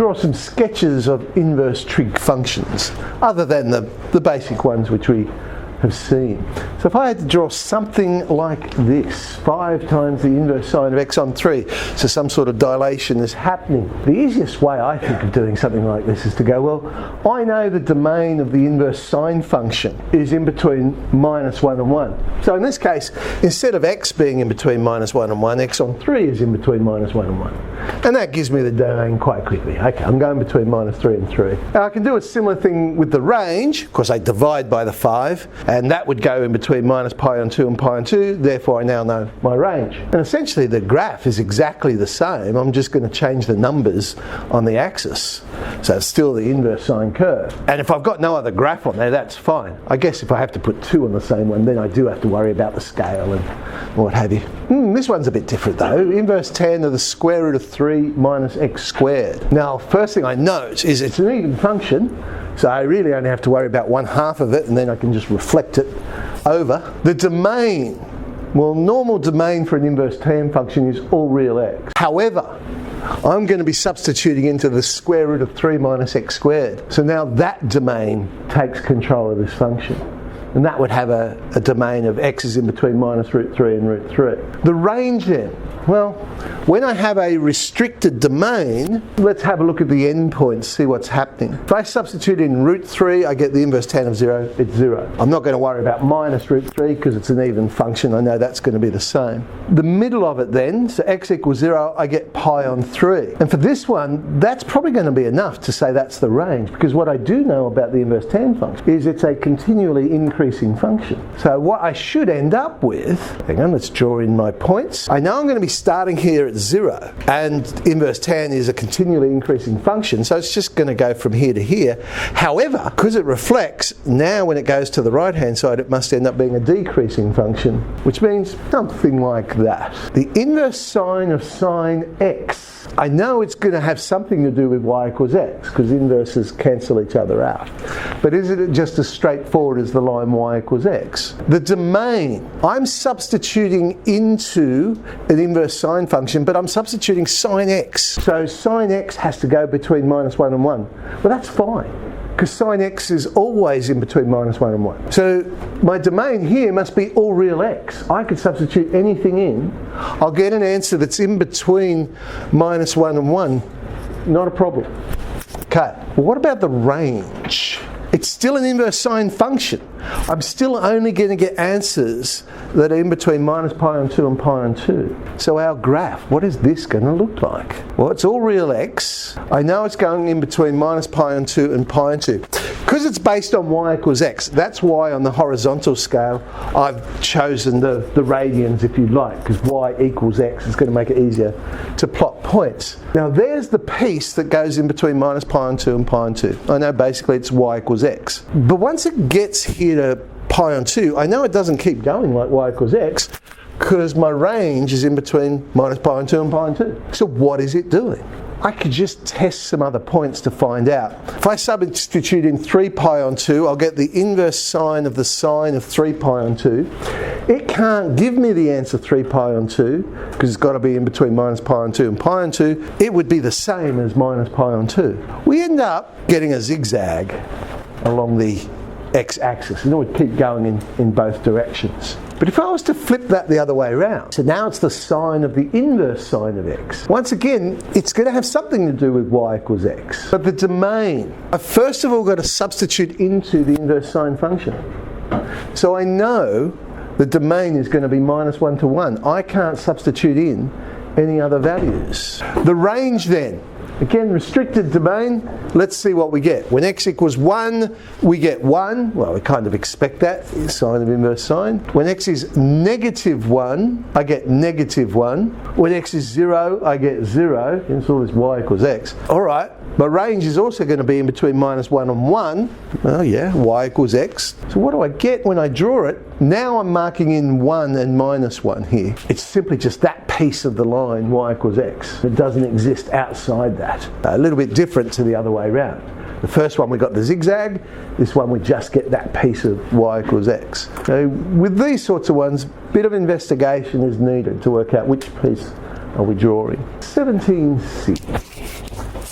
draw some sketches of inverse trig functions, other than the basic ones which we have seen. So if I had to draw something like this, 5 times the inverse sine of x on 3, so some sort of dilation is happening. The easiest way I think of doing something like this is to go, well, I know the domain of the inverse sine function is in between -1 and 1. So in this case, instead of x being in between -1 and 1, x on 3 is in between -1 and 1. And that gives me the domain quite quickly. Okay, I'm going between -3 and 3. Now I can do a similar thing with the range. Of course, I divide by the 5. And that would go in between -pi on 2 and pi on 2, therefore I now know my range. And essentially the graph is exactly the same, I'm just going to change the numbers on the axis. So it's still the inverse sine curve. And if I've got no other graph on there, that's fine. I guess if I have to put 2 on the same one, then I do have to worry about the scale and what have you. This one's a bit different though. Inverse tan of the square root of 3 minus x squared. Now, first thing I note is it's an even function, so I really only have to worry about 1/2 of it, and then I can just reflect it over. The domain, well, normal domain for an inverse tan function is all real x. However, I'm going to be substituting into the square root of 3 minus x squared. So now that domain takes control of this function. And that would have a domain of x is in between -√3 and √3. The range then, well, when I have a restricted domain, let's have a look at the endpoints, see what's happening. If I substitute in √3, I get the inverse tan of 0, it's 0. I'm not going to worry about -√3 because it's an even function, I know that's going to be the same. The middle of it then, so x equals 0, I get pi on 3. And for this one, that's probably going to be enough to say that's the range, because what I do know about the inverse tan function is it's a continually increasing function. So what I should end up with, hang on, let's draw in my points. I know I'm going to be starting here at 0, and inverse tan is a continually increasing function, so it's just going to go from here to here. However, because it reflects, now when it goes to the right hand side, it must end up being a decreasing function, which means something like that. The inverse sine of sine x, I know it's going to have something to do with y equals x, because inverses cancel each other out. But is it just as straightforward as the line y equals x? The domain, I'm substituting into an inverse sine function, but I'm substituting sine x. So sine x has to go between -1 and 1. Well, that's fine, because sine x is always in between -1 and 1. So my domain here must be all real x. I could substitute anything in. I'll get an answer that's in between -1 and 1. Not a problem. Okay, well, what about the range? It's still an inverse sine function. I'm still only going to get answers that are in between -pi on 2 and pi on 2. So our graph, what is this going to look like? Well, it's all real x. I know it's going in between -pi on 2 and pi on 2. Because it's based on y equals x, that's why on the horizontal scale I've chosen the radians, if you like, because y equals x is going to make it easier to plot points. Now there's the piece that goes in between -pi on 2 and pi on 2. I know basically it's y equals x. But once it gets here to pi on 2, I know it doesn't keep going like y equals x, because my range is in between -pi on 2 and pi on 2. So what is it doing? I could just test some other points to find out. If I substitute in 3 pi on 2, I'll get the inverse sine of the sine of 3 pi on 2. It can't give me the answer 3 pi on 2, because it's got to be in between -pi on 2 and pi on 2. It would be the same as -pi on 2. We end up getting a zigzag along the x-axis, and it would keep going in both directions. But if I was to flip that the other way around, so now it's the sine of the inverse sine of x. Once again, it's going to have something to do with y equals x. But the domain, I've first of all got to substitute into the inverse sine function. So I know the domain is going to be -1 to 1. I can't substitute in any other values. The range then, again, restricted domain, let's see what we get. When x equals 1, we get 1. Well, we kind of expect that, sine of inverse sine. When x is -1, I get -1. When x is 0, I get 0. And so this y equals x. All right, my range is also going to be in between -1 and 1. Oh yeah, y equals x. So what do I get when I draw it? Now I'm marking in 1 and -1 here. It's simply just that piece of the line, y equals x. It doesn't exist outside that. A little bit different to the other way around. The first one we got the zigzag, this one we just get that piece of y equals x. So with these sorts of ones, a bit of investigation is needed to work out which piece are we drawing. 17C.